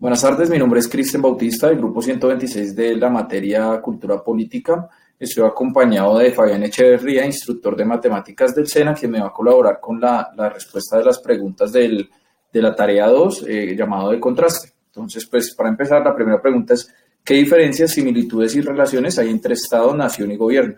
Buenas tardes, mi nombre es Cristian Bautista del grupo 126 de la materia Cultura Política. Estoy acompañado de Fabián Echeverría, instructor de matemáticas del SENA, que me va a colaborar con la respuesta de las preguntas de la tarea 2, llamado de contraste. Entonces, pues para empezar, la primera pregunta es, ¿qué diferencias, similitudes y relaciones hay entre Estado, nación y gobierno?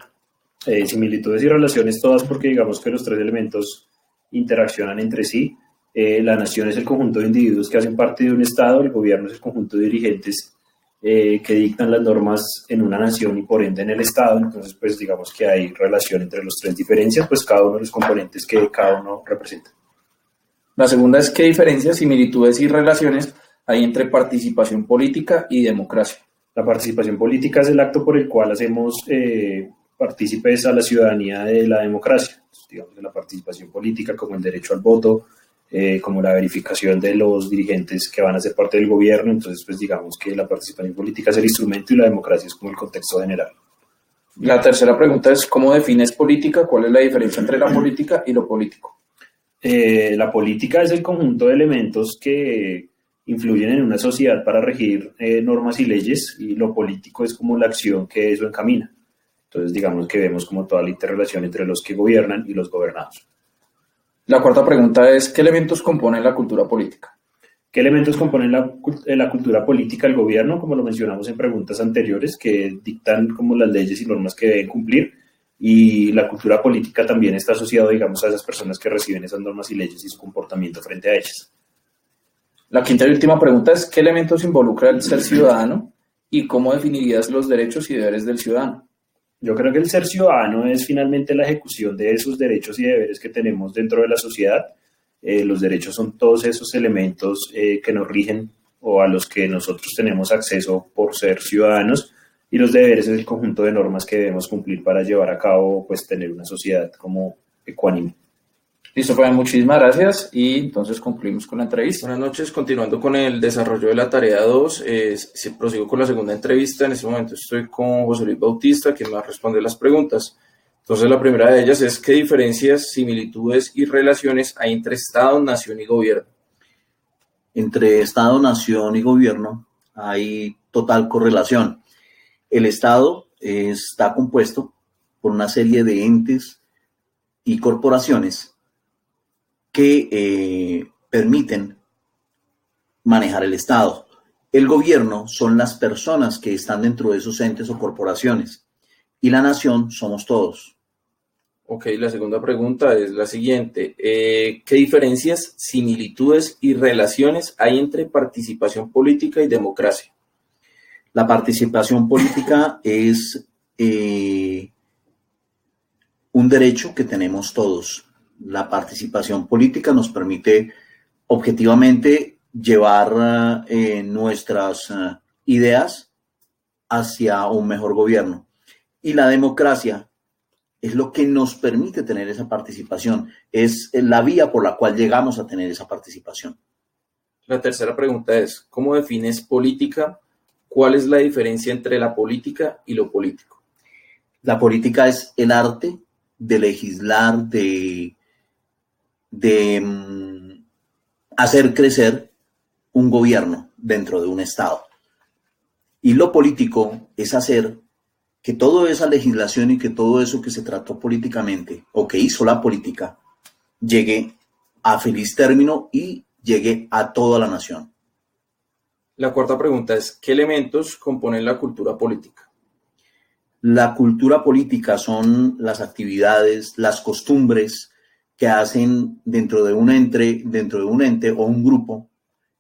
Similitudes y relaciones todas porque digamos que los tres elementos interaccionan entre sí. La nación es el conjunto de individuos que hacen parte de un Estado, el gobierno es el conjunto de dirigentes que dictan las normas en una nación y por ende en el Estado. Entonces, pues digamos que hay relación entre los tres diferencias, pues cada uno de los componentes que cada uno representa. La segunda es, ¿qué diferencias, similitudes y relaciones hay entre participación política y democracia? La participación política es el acto por el cual hacemos partícipes a la ciudadanía de la democracia, digamos, de la participación política como el derecho al voto, como la verificación de los dirigentes que van a ser parte del gobierno. Entonces, pues digamos que la participación política es el instrumento y la democracia es como el contexto general. La tercera pregunta es, ¿cómo defines política? ¿Cuál es la diferencia entre la política y lo político? La política es el conjunto de elementos que influyen en una sociedad para regir normas y leyes, y lo político es como la acción que eso encamina. Entonces, digamos que vemos como toda la interrelación entre los que gobiernan y los gobernados. La cuarta pregunta es, ¿qué elementos componen la cultura política? ¿Qué elementos componen la cultura política del gobierno? Como lo mencionamos en preguntas anteriores, que dictan como las leyes y normas que deben cumplir, y la cultura política también está asociada, digamos, a esas personas que reciben esas normas y leyes y su comportamiento frente a ellas. La quinta y última pregunta es, ¿qué elementos involucra el ser ciudadano y cómo definirías los derechos y deberes del ciudadano? Yo creo que el ser ciudadano es finalmente la ejecución de esos derechos y deberes que tenemos dentro de la sociedad. Los derechos son todos esos elementos que nos rigen o a los que nosotros tenemos acceso por ser ciudadanos, y los deberes es el conjunto de normas que debemos cumplir para llevar a cabo, pues tener una sociedad como ecuánime. Listo, Fabián, muchísimas gracias y entonces concluimos con la entrevista. Buenas noches, continuando con el desarrollo de la tarea 2, prosigo con la segunda entrevista. En este momento estoy con José Luis Bautista, quien me va a responder las preguntas. Entonces la primera de ellas es, ¿qué diferencias, similitudes y relaciones hay entre Estado, nación y gobierno? Entre Estado, nación y gobierno hay total correlación. El Estado está compuesto por una serie de entes y corporaciones que permiten manejar el Estado. El gobierno son las personas que están dentro de esos entes o corporaciones, y la nación somos todos. Ok, la segunda pregunta es la siguiente. ¿Qué diferencias, similitudes y relaciones hay entre participación política y democracia? La participación política es un derecho que tenemos todos. La participación política nos permite objetivamente llevar nuestras ideas hacia un mejor gobierno. Y la democracia es lo que nos permite tener esa participación, es la vía por la cual llegamos a tener esa participación. La tercera pregunta es, ¿cómo defines política? ¿Cuál es la diferencia entre la política y lo político? La política es el arte de legislar, de hacer crecer un gobierno dentro de un Estado. Y lo político es hacer que toda esa legislación y que todo eso que se trató políticamente o que hizo la política llegue a feliz término y llegue a toda la nación. La cuarta pregunta es, ¿qué elementos componen la cultura política? La cultura política son las actividades, las costumbres que hacen dentro de un ente o un grupo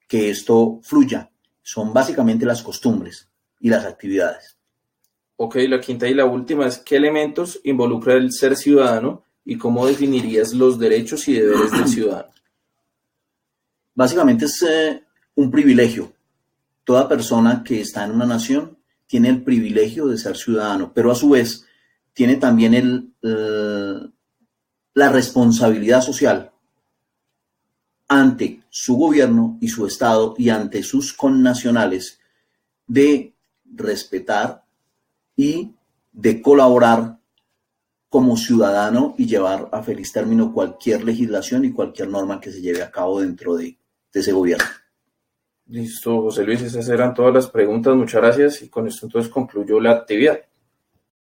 que esto fluya. Son básicamente las costumbres y las actividades. Ok, la quinta y la última es, ¿qué elementos involucra el ser ciudadano y cómo definirías los derechos y deberes del ciudadano? Básicamente es un privilegio. Toda persona que está en una nación tiene el privilegio de ser ciudadano, pero a su vez tiene también la responsabilidad social ante su gobierno y su Estado y ante sus connacionales de respetar y de colaborar como ciudadano y llevar a feliz término cualquier legislación y cualquier norma que se lleve a cabo dentro de ese gobierno. Listo, José Luis, esas eran todas las preguntas. Muchas gracias y con esto entonces concluyo la actividad.